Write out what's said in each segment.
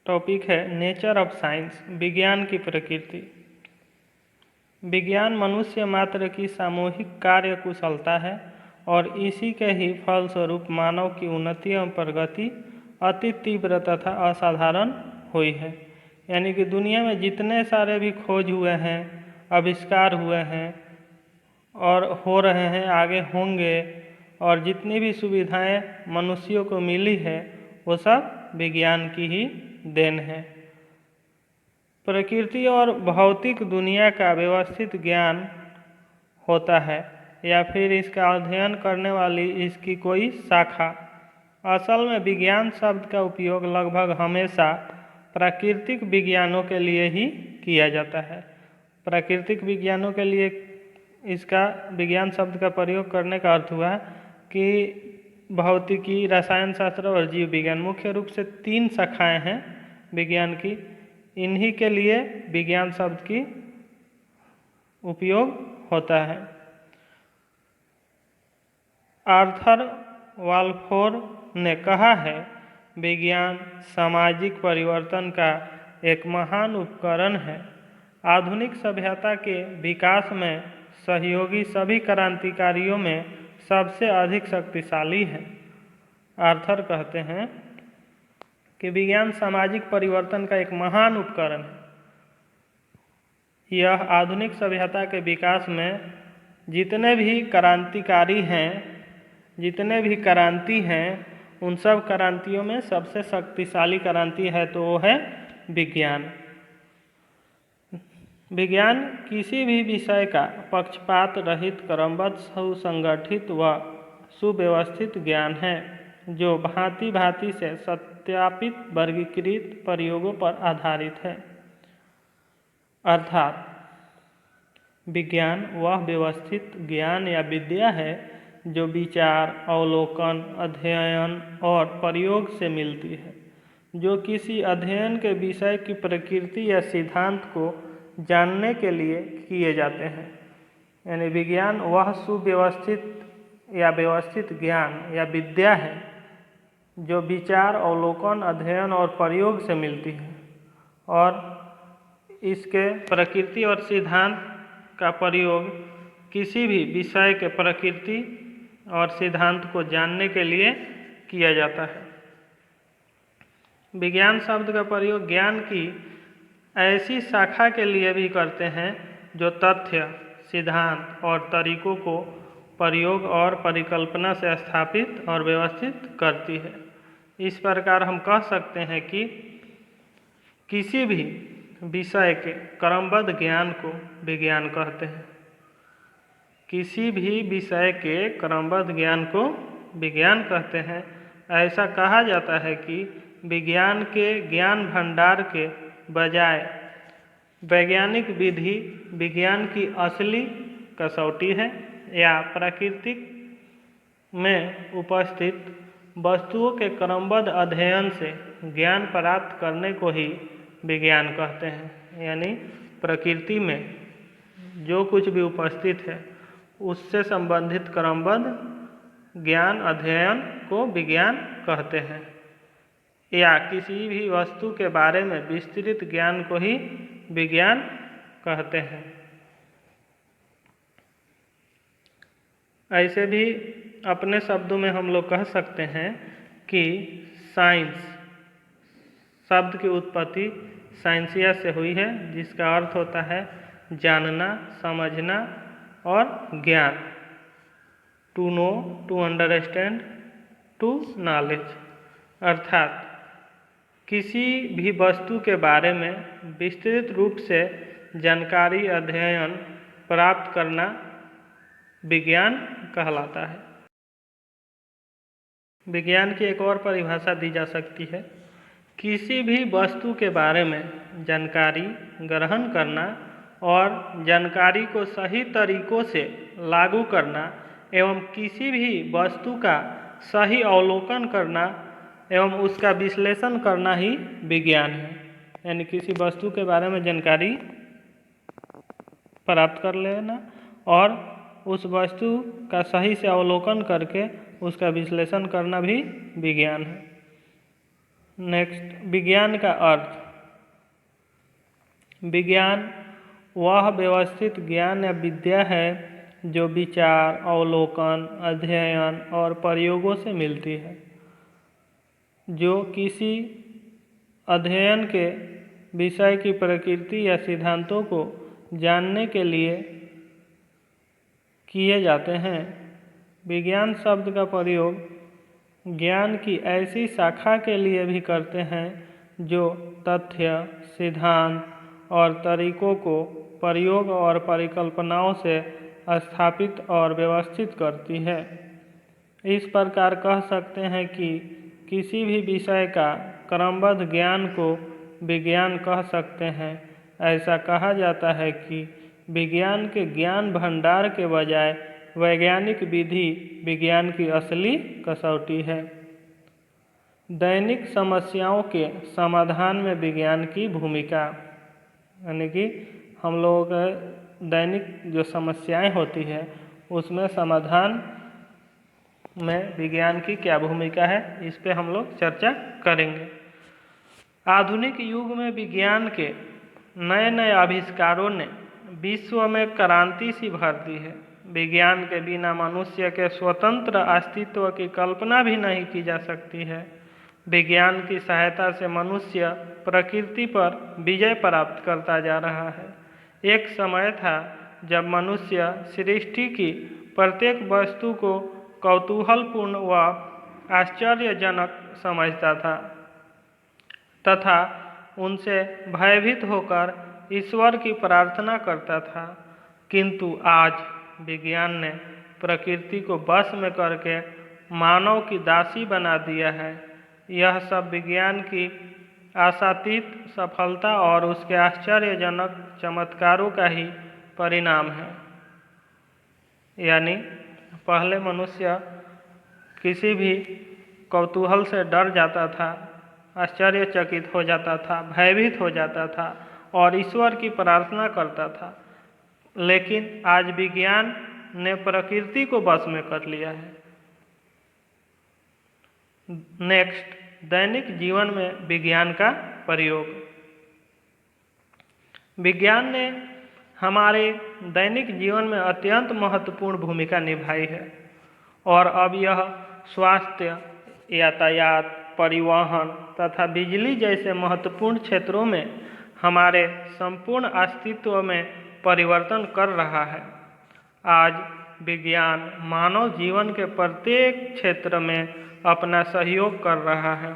Topic है nature of science, विज्ञान की प्रकृति। विज्ञान मनुष्य मात्र की सामूहिक कार्य कुशलता है और इसी के ही फलस्वरूप मानव की उन्नति एवं प्रगति अति तीव्र तथा असाधारण हुई है। यानी कि दुनिया में जितने सारे भी खोज हुए हैं, आविष्कार हुए हैं और हो रहे हैं, आगे होंगे, और जितनी भी सुविधाएं मनुष्यों को मिली है वो सब विज्ञान की ही देन है। प्रकृति और भौतिक दुनिया का व्यवस्थित ज्ञान होता है या फिर इसका अध्ययन करने वाली इसकी कोई शाखा। असल में विज्ञान शब्द का उपयोग लगभग हमेशा प्राकृतिक विज्ञानों के लिए ही किया जाता है। प्राकृतिक विज्ञानों के लिए इसका विज्ञान शब्द का प्रयोग करने का अर्थ हुआ कि भौतिकी, रसायन शास्त्र और जीव विज्ञान, मुख्य रूप से 3 शाखाएं हैं विज्ञान की। इन्हीं के लिए विज्ञान शब्द की उपयोग होता है। आर्थर वाल्फोर ने कहा है, विज्ञान सामाजिक परिवर्तन का एक महान उपकरण है। आधुनिक सभ्यता के विकास में सहयोगी सभी क्रांतिकारियों में सबसे अधिक शक्तिशाली है। आर्थर कहते हैं कि विज्ञान सामाजिक परिवर्तन का एक महान उपकरण है। यह आधुनिक सभ्यता के विकास में जितने भी क्रांतिकारी हैं, जितने भी क्रांति हैं, उन सब क्रांतियों में सबसे शक्तिशाली क्रांति है तो वो है विज्ञान। विज्ञान किसी भी विषय का पक्षपात रहित, क्रमबद्ध, सुसंगठित व सुव्यवस्थित ज्ञान है जो भांति भांति से सत्यापित वर्गीकृत प्रयोगों पर आधारित है। अर्थात विज्ञान वह व्यवस्थित ज्ञान या विद्या है जो विचार, अवलोकन, अध्ययन और प्रयोग से मिलती है, जो किसी अध्ययन के विषय की प्रकृति या सिद्धांत को जानने के लिए किए जाते हैं। यानी विज्ञान वह सुव्यवस्थित या व्यवस्थित ज्ञान या विद्या है जो विचार, अवलोकन, अध्ययन और प्रयोग से मिलती है और इसके प्रकृति और सिद्धांत का प्रयोग किसी भी विषय के प्रकृति और सिद्धांत को जानने के लिए किया जाता है। विज्ञान शब्द का प्रयोग ज्ञान की ऐसी शाखा के लिए भी करते हैं जो तथ्य, सिद्धांत और तरीकों को प्रयोग और परिकल्पना से स्थापित और व्यवस्थित करती है। इस प्रकार हम कह सकते हैं कि किसी भी विषय के क्रमबद्ध ज्ञान को विज्ञान कहते हैं। किसी भी विषय के क्रमबद्ध ज्ञान को विज्ञान कहते हैं। ऐसा कहा जाता है कि विज्ञान के ज्ञान भंडार के बजाय वैज्ञानिक विधि विज्ञान की असली कसौटी है या प्रकृति में उपस्थित वस्तुओं के क्रमबद्ध अध्ययन से ज्ञान प्राप्त करने को ही विज्ञान कहते हैं। यानी प्रकृति में जो कुछ भी उपस्थित है उससे संबंधित क्रमबद्ध ज्ञान अध्ययन को विज्ञान कहते हैं, या किसी भी वस्तु के बारे में विस्तृत ज्ञान को ही विज्ञान कहते हैं। ऐसे भी अपने शब्दों में हम लोग कह सकते हैं कि साइंस शब्द की उत्पत्ति साइंसिया से हुई है, जिसका अर्थ होता है जानना, समझना और ज्ञान। To know, to understand, to knowledge. अर्थात किसी भी वस्तु के बारे में विस्तृत रूप से जानकारी, अध्ययन प्राप्त करना विज्ञान कहलाता है। विज्ञान की एक और परिभाषा दी जा सकती है, किसी भी वस्तु के बारे में जानकारी ग्रहण करना और जानकारी को सही तरीकों से लागू करना एवं किसी भी वस्तु का सही अवलोकन करना एवं उसका विश्लेषण करना ही विज्ञान है। यानी किसी वस्तु के बारे में जानकारी प्राप्त कर लेना और उस वस्तु का सही से अवलोकन करके उसका विश्लेषण करना भी विज्ञान है। नेक्स्ट, विज्ञान का अर्थ। विज्ञान वह व्यवस्थित ज्ञान या विद्या है जो विचार, अवलोकन, अध्ययन और प्रयोगों से मिलती है, जो किसी अध्ययन के विषय की प्रकृति या सिद्धांतों को जानने के लिए किए जाते हैं। विज्ञान शब्द का प्रयोग ज्ञान की ऐसी शाखा के लिए भी करते हैं जो तथ्य, सिद्धांत और तरीकों को प्रयोग और परिकल्पनाओं से स्थापित और व्यवस्थित करती है। इस प्रकार कह सकते हैं कि किसी भी विषय का क्रमबद्ध ज्ञान को विज्ञान कह सकते हैं। ऐसा कहा जाता है कि विज्ञान के ज्ञान भंडार के बजाय वैज्ञानिक विधि विज्ञान की असली कसौटी है। दैनिक समस्याओं के समाधान में विज्ञान की भूमिका, यानी कि हम लोगों के दैनिक जो समस्याएं होती है उसमें समाधान में विज्ञान की क्या भूमिका है, इस पे हम लोग चर्चा करेंगे। आधुनिक युग में विज्ञान के नए नए आविष्कारों ने विश्व में क्रांति सी भर दी है। विज्ञान के बिना मनुष्य के स्वतंत्र अस्तित्व की कल्पना भी नहीं की जा सकती है। विज्ञान की सहायता से मनुष्य प्रकृति पर विजय प्राप्त करता जा रहा है। एक समय था जब मनुष्य सृष्टि की प्रत्येक वस्तु को कौतूहलपूर्ण व आश्चर्यजनक समझता था तथा उनसे भयभीत होकर ईश्वर की प्रार्थना करता था, किंतु आज विज्ञान ने प्रकृति को वश में करके मानव की दासी बना दिया है। यह सब विज्ञान की आशातीत सफलता और उसके आश्चर्यजनक चमत्कारों का ही परिणाम है। यानी पहले मनुष्य किसी भी कौतूहल से डर जाता था, आश्चर्यचकित हो जाता था, भयभीत हो जाता था और ईश्वर की प्रार्थना करता था, लेकिन आज विज्ञान ने प्रकृति को वश में कर लिया है। नेक्स्ट, दैनिक जीवन में विज्ञान का प्रयोग। विज्ञान ने हमारे दैनिक जीवन में अत्यंत महत्वपूर्ण भूमिका निभाई है और अब यह स्वास्थ्य, यातायात, परिवहन तथा बिजली जैसे महत्वपूर्ण क्षेत्रों में हमारे संपूर्ण अस्तित्व में परिवर्तन कर रहा है। आज विज्ञान मानव जीवन के प्रत्येक क्षेत्र में अपना सहयोग कर रहा है।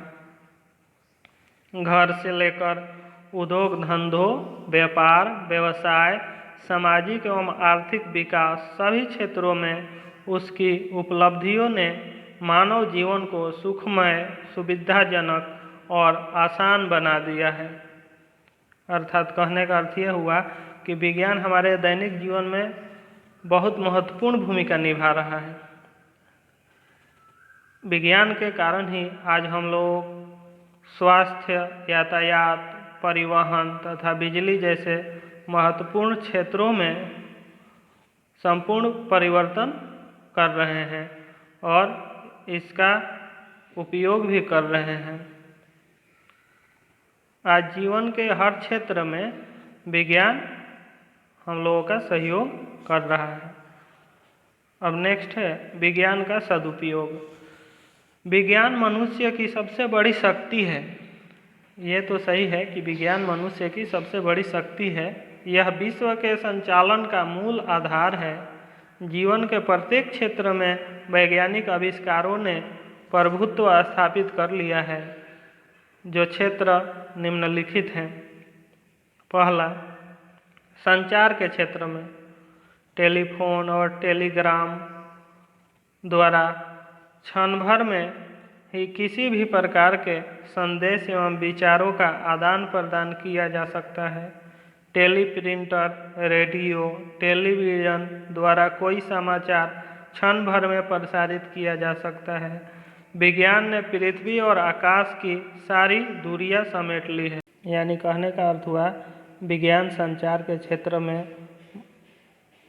घर से लेकर उद्योग धंधों, व्यापार, व्यवसाय, सामाजिक एवं आर्थिक विकास, सभी क्षेत्रों में उसकी उपलब्धियों ने मानव जीवन को सुखमय, सुविधाजनक और आसान बना दिया है। अर्थात कहने का अर्थ यह हुआ कि विज्ञान हमारे दैनिक जीवन में बहुत महत्वपूर्ण भूमिका निभा रहा है। विज्ञान के कारण ही आज हम लोग स्वास्थ्य, यातायात, परिवहन तथा बिजली जैसे महत्वपूर्ण क्षेत्रों में संपूर्ण परिवर्तन कर रहे हैं और इसका उपयोग भी कर रहे हैं। आज जीवन के हर क्षेत्र में विज्ञान हम लोगों का सहयोग कर रहा है। अब नेक्स्ट है विज्ञान का सदुपयोग। विज्ञान मनुष्य की सबसे बड़ी शक्ति है। ये तो सही है कि विज्ञान मनुष्य की सबसे बड़ी शक्ति है। यह विश्व के संचालन का मूल आधार है। जीवन के प्रत्येक क्षेत्र में वैज्ञानिक आविष्कारों ने प्रभुत्व स्थापित कर लिया है। जो क्षेत्र निम्नलिखित हैं। पहला, संचार के क्षेत्र में टेलीफोन और टेलीग्राम द्वारा क्षण भर में ही किसी भी प्रकार के संदेश एवं विचारों का आदान प्रदान किया जा सकता है। टेलीप्रिंटर, रेडियो, टेलीविज़न द्वारा कोई समाचार क्षण भर में प्रसारित किया जा सकता है। विज्ञान ने पृथ्वी और आकाश की सारी दूरियां समेट ली है। यानी कहने का अर्थ हुआ विज्ञान संचार के क्षेत्र में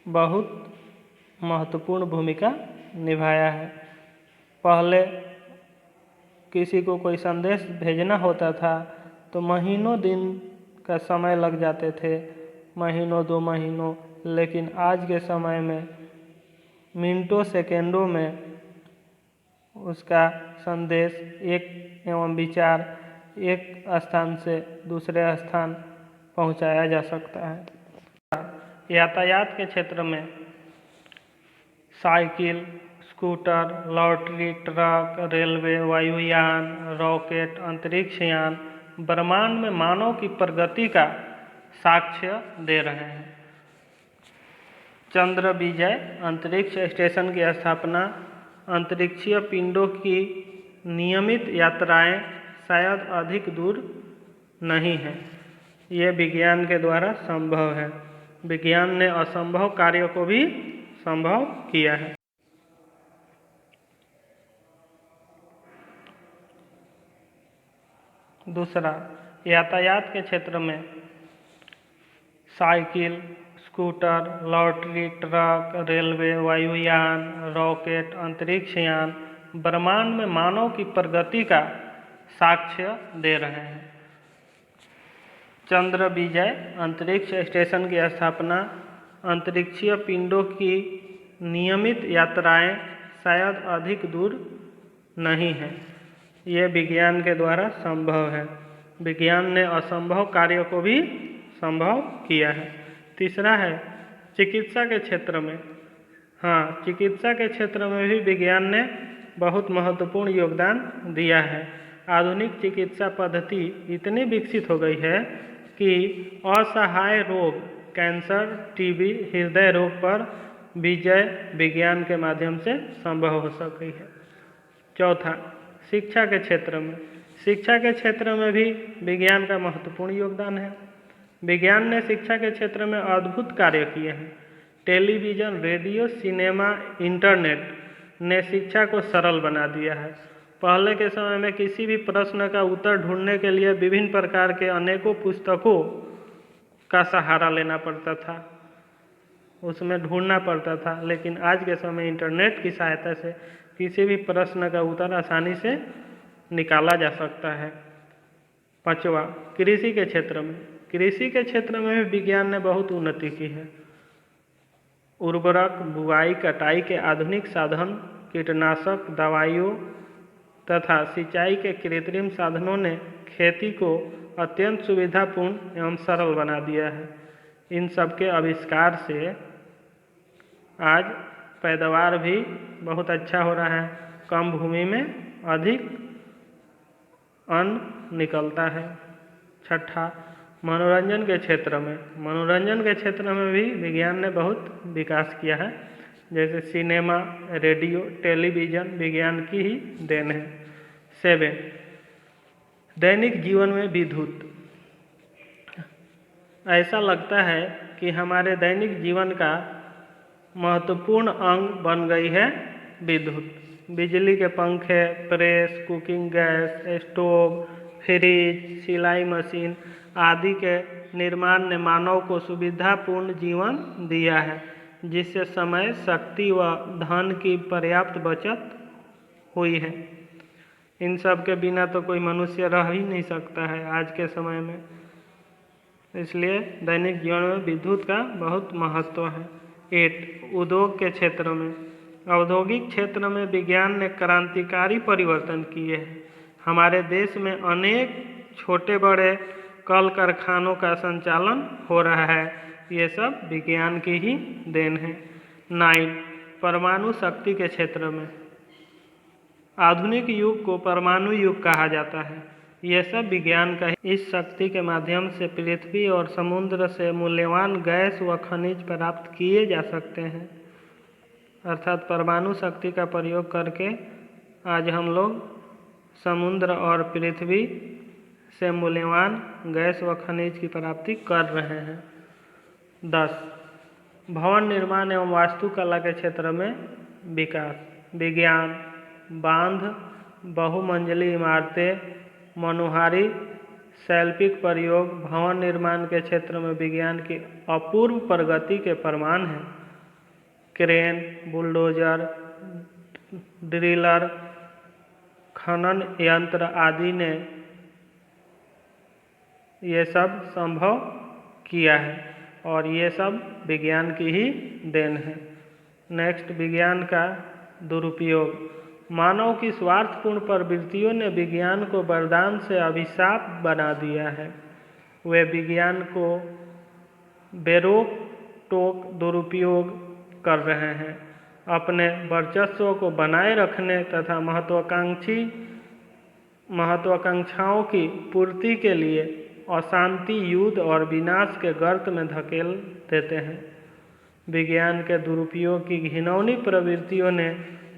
बहुत महत्वपूर्ण भूमिका निभाया है। पहले किसी को कोई संदेश भेजना होता था तो महीनों दिन का समय लग जाते थे, महीनों 2 महीनों। लेकिन आज के समय में मिनटों सेकेंडों में उसका संदेश एक एवं विचार एक स्थान से दूसरे स्थान पहुंचाया जा सकता है। यातायात के क्षेत्र में cycle, scooter, lottery, truck, railway, वायुयान, रॉकेट, अंतरिक्ष यान ब्रह्मांड में मानव की प्रगति का साक्ष्य दे रहे हैं। चंद्र विजय अंतरिक्ष स्टेशन की स्थापना, अंतरिक्षीय पिंडों की नियमित यात्राएं शायद अधिक दूर नहीं है। ये विज्ञान के द्वारा संभव है। विज्ञान ने असंभव कार्य को भी संभव किया है। दूसरा, यातायात के क्षेत्र में cycle, scooter, lottery, truck, railway, वायुयान, रॉकेट, अंतरिक्ष यान ब्रह्मांड में मानव की प्रगति का साक्ष्य दे रहे हैं। चंद्र विजय अंतरिक्ष स्टेशन की स्थापना, अंतरिक्षीय पिंडों की नियमित यात्राएं शायद अधिक दूर नहीं है। ये विज्ञान के द्वारा संभव है। विज्ञान ने असंभव कार्य को भी संभव किया है। तीसरा है चिकित्सा के क्षेत्र में। हाँ, चिकित्सा के क्षेत्र में भी विज्ञान ने बहुत महत्वपूर्ण योगदान दिया है। आधुनिक चिकित्सा पद्धति इतनी विकसित हो गई है कि असहाय रोग, कैंसर, टीबी, हृदय रोग पर विजय विज्ञान के माध्यम से संभव हो सकी है। चौथा, शिक्षा के क्षेत्र में। शिक्षा के क्षेत्र में भी विज्ञान का महत्वपूर्ण योगदान है। विज्ञान ने शिक्षा के क्षेत्र में अद्भुत कार्य किए हैं। टेलीविज़न, रेडियो, सिनेमा, इंटरनेट ने शिक्षा को सरल बना दिया है। पहले के समय में किसी भी प्रश्न का उत्तर ढूंढने के लिए विभिन्न प्रकार के अनेकों पुस्तकों का सहारा लेना पड़ता था, उसमें ढूंढना पड़ता था। लेकिन आज के समय इंटरनेट की सहायता से किसी भी प्रश्न का उत्तर आसानी से निकाला जा सकता है। पांचवा, कृषि के क्षेत्र में। कृषि के क्षेत्र में भी विज्ञान ने बहुत उन्नति की है। उर्वरक, बुआई, कटाई के आधुनिक साधन, कीटनाशक दवाइयों तथा सिंचाई के कृत्रिम साधनों ने खेती को अत्यंत सुविधापूर्ण एवं सरल बना दिया है। इन सब के आविष्कार से आज पैदावार भी बहुत अच्छा हो रहा है। कम भूमि में अधिक अन्न निकलता है। छठा, मनोरंजन के क्षेत्र में। मनोरंजन के क्षेत्र में भी विज्ञान ने बहुत विकास किया है। जैसे सिनेमा, रेडियो, टेलीविज़न विज्ञान की ही देन है। 7, दैनिक जीवन में विद्युत। ऐसा लगता है कि हमारे दैनिक जीवन का महत्वपूर्ण अंग बन गई है विद्युत। बिजली के पंखे, press, cooking gas, stove, fridge, सिलाई मशीन आदि के निर्माण ने मानव को सुविधापूर्ण जीवन दिया है, जिससे समय, शक्ति व धन की पर्याप्त बचत हुई है। इन सब के बिना तो कोई मनुष्य रह ही नहीं सकता है आज के समय में। इसलिए दैनिक जीवन में विद्युत का बहुत महत्व है। 8, उद्योग के क्षेत्र में। औद्योगिक क्षेत्र में विज्ञान ने क्रांतिकारी परिवर्तन किए हैं। हमारे देश में अनेक छोटे बड़े कल कारखानों का संचालन हो रहा है। ये सब विज्ञान की ही देन है। 9, परमाणु शक्ति के क्षेत्र में। आधुनिक युग को परमाणु युग कहा जाता है। यह सब विज्ञान का ही। इस शक्ति के माध्यम से पृथ्वी और समुद्र से मूल्यवान गैस व खनिज प्राप्त किए जा सकते हैं। अर्थात परमाणु शक्ति का प्रयोग करके आज हम लोग समुद्र और पृथ्वी से मूल्यवान गैस व खनिज की प्राप्ति कर रहे हैं। 10, भवन निर्माण एवं वास्तुकला के क्षेत्र में विकास। विज्ञान, बांध, बहुमंजिली इमारतें, मनोहारी शैल्पिक प्रयोग भवन निर्माण के क्षेत्र में विज्ञान की अपूर्व प्रगति के प्रमाण हैं। क्रेन, बुलडोजर, ड्रिलर, खनन यंत्र आदि ने ये सब संभव किया है और ये सब विज्ञान की ही देन है। नेक्स्ट, विज्ञान का दुरुपयोग। मानव की स्वार्थपूर्ण प्रवृत्तियों ने विज्ञान को वरदान से अभिशाप बना दिया है। वे विज्ञान को बेरोक टोक दुरुपयोग कर रहे हैं। अपने वर्चस्व को बनाए रखने तथा महत्वाकांक्षाओं की पूर्ति के लिए अशांति, युद्ध और विनाश के गर्त में धकेल देते हैं। विज्ञान के दुरुपयोग की घिनौनी प्रवृत्तियों ने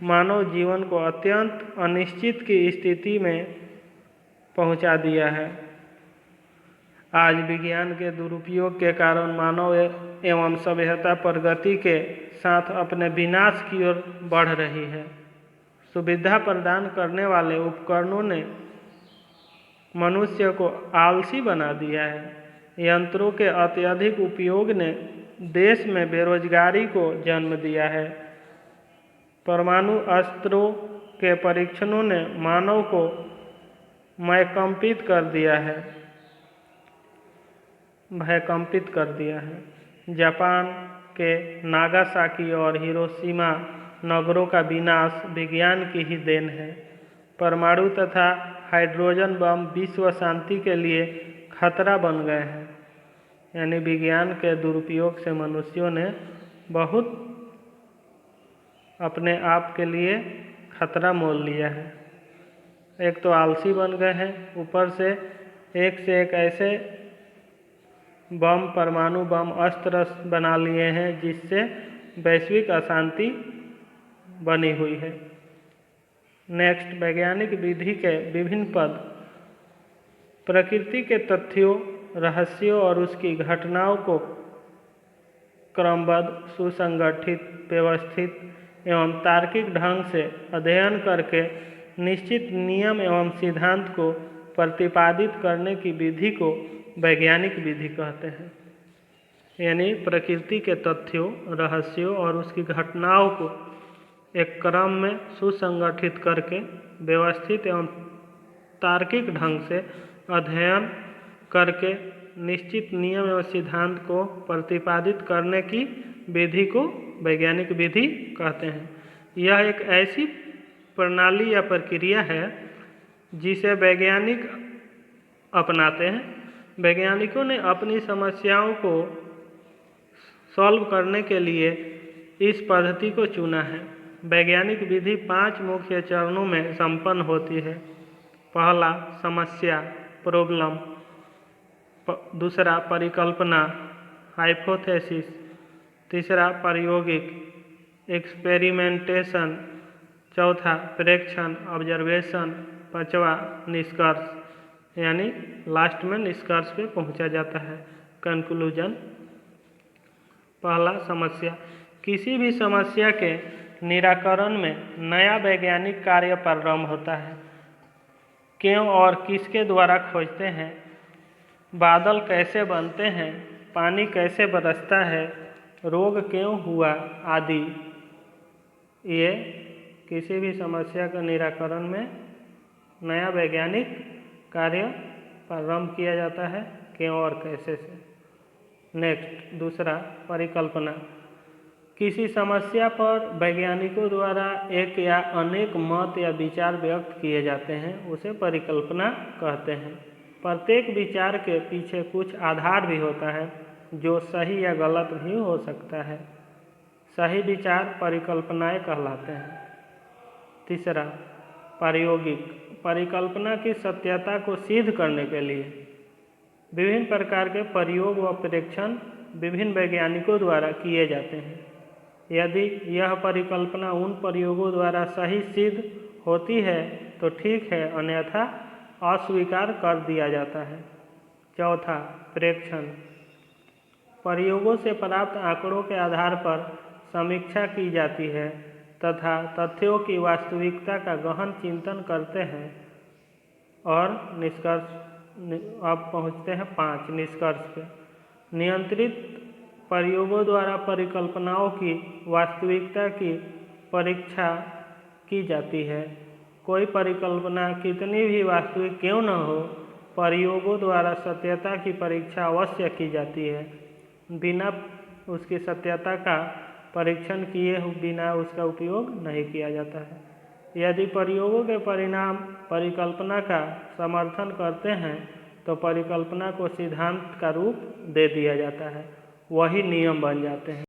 मानव जीवन को अत्यंत अनिश्चित की स्थिति में पहुंचा दिया है। आज विज्ञान के दुरुपयोग के कारण मानव एवं सभ्यता प्रगति के साथ अपने विनाश की ओर बढ़ रही है। सुविधा प्रदान करने वाले उपकरणों ने मनुष्य को आलसी बना दिया है। यंत्रों के अत्यधिक उपयोग ने देश में बेरोजगारी को जन्म दिया है। परमाणु अस्त्रों के परीक्षणों ने मानव को भयकंपित कर दिया है। जापान के नागासाकी और हिरोशिमा नगरों का विनाश विज्ञान की ही देन है। परमाणु तथा हाइड्रोजन बम विश्व शांति के लिए खतरा बन गए हैं। यानी विज्ञान के दुरुपयोग से मनुष्यों ने बहुत अपने आप के लिए खतरा मोल लिया है। एक तो आलसी बन गए हैं, ऊपर से एक ऐसे बम, परमाणु बम अस्त्र बना लिए हैं जिससे वैश्विक अशांति बनी हुई है। नेक्स्ट, वैज्ञानिक विधि के विभिन्न पद। प्रकृति के तथ्यों, रहस्यों और उसकी घटनाओं को क्रमबद्ध, सुसंगठित, व्यवस्थित एवं तार्किक ढंग से अध्ययन करके निश्चित नियम एवं सिद्धांत को प्रतिपादित करने की विधि को वैज्ञानिक विधि कहते हैं। यानी प्रकृति के तथ्यों, रहस्यों और उसकी घटनाओं को एक क्रम में सुसंगठित करके व्यवस्थित एवं तार्किक ढंग से अध्ययन करके निश्चित नियम एवं सिद्धांत को प्रतिपादित करने की विधि को वैज्ञानिक विधि कहते हैं। यह एक ऐसी प्रणाली या प्रक्रिया है जिसे वैज्ञानिक अपनाते हैं। वैज्ञानिकों ने अपनी समस्याओं को सॉल्व करने के लिए इस पद्धति को चुना है। वैज्ञानिक विधि 5 मुख्य चरणों में संपन्न होती है। पहला, समस्या, प्रॉब्लम। दूसरा, परिकल्पना, हाइपोथेसिस। तीसरा, प्रायोगिक, एक्सपेरिमेंटेशन। चौथा, प्रेक्षण, ऑब्जर्वेशन। पांचवा, निष्कर्ष। यानी लास्ट में निष्कर्ष पे पहुंचा जाता है, कंक्लूजन। पहला, समस्या। किसी भी समस्या के निराकरण में नया वैज्ञानिक कार्य प्रारंभ होता है। क्यों और किसके द्वारा खोजते हैं, बादल कैसे बनते हैं, पानी कैसे बरसता है, रोग क्यों हुआ आदि। ये किसी भी समस्या का निराकरण में नया वैज्ञानिक कार्य प्रारंभ किया जाता है, क्यों और कैसे से। नेक्स्ट, दूसरा, परिकल्पना। किसी समस्या पर वैज्ञानिकों द्वारा एक या अनेक मत या विचार व्यक्त किए जाते हैं, उसे परिकल्पना कहते हैं। प्रत्येक विचार के पीछे कुछ आधार भी होता है जो सही या गलत भी हो सकता है। सही विचार परिकल्पनाएं कहलाते हैं। तीसरा, प्रायोगिक। परिकल्पना की सत्यता को सिद्ध करने के लिए विभिन्न प्रकार के प्रयोग व परीक्षण विभिन्न वैज्ञानिकों द्वारा किए जाते हैं। यदि यह परिकल्पना उन प्रयोगों द्वारा सही सिद्ध होती है तो ठीक है, अन्यथा अस्वीकार कर दिया जाता है। चौथा, प्रेक्षण। प्रयोगों से प्राप्त आंकड़ों के आधार पर समीक्षा की जाती है तथा तथ्यों की वास्तविकता का गहन चिंतन करते हैं और निष्कर्ष। अब पहुँचते हैं 5, निष्कर्ष पे। नियंत्रित प्रयोगों द्वारा परिकल्पनाओं की वास्तविकता की परीक्षा की जाती है। कोई परिकल्पना कितनी भी वास्तविक क्यों न हो, प्रयोगों द्वारा सत्यता की परीक्षा अवश्य की जाती है। बिना उसकी सत्यता का परीक्षण किए बिना उसका उपयोग नहीं किया जाता है। यदि प्रयोगों के परिणाम परिकल्पना का समर्थन करते हैं तो परिकल्पना को सिद्धांत का रूप दे दिया जाता है, वही नियम बन जाते हैं।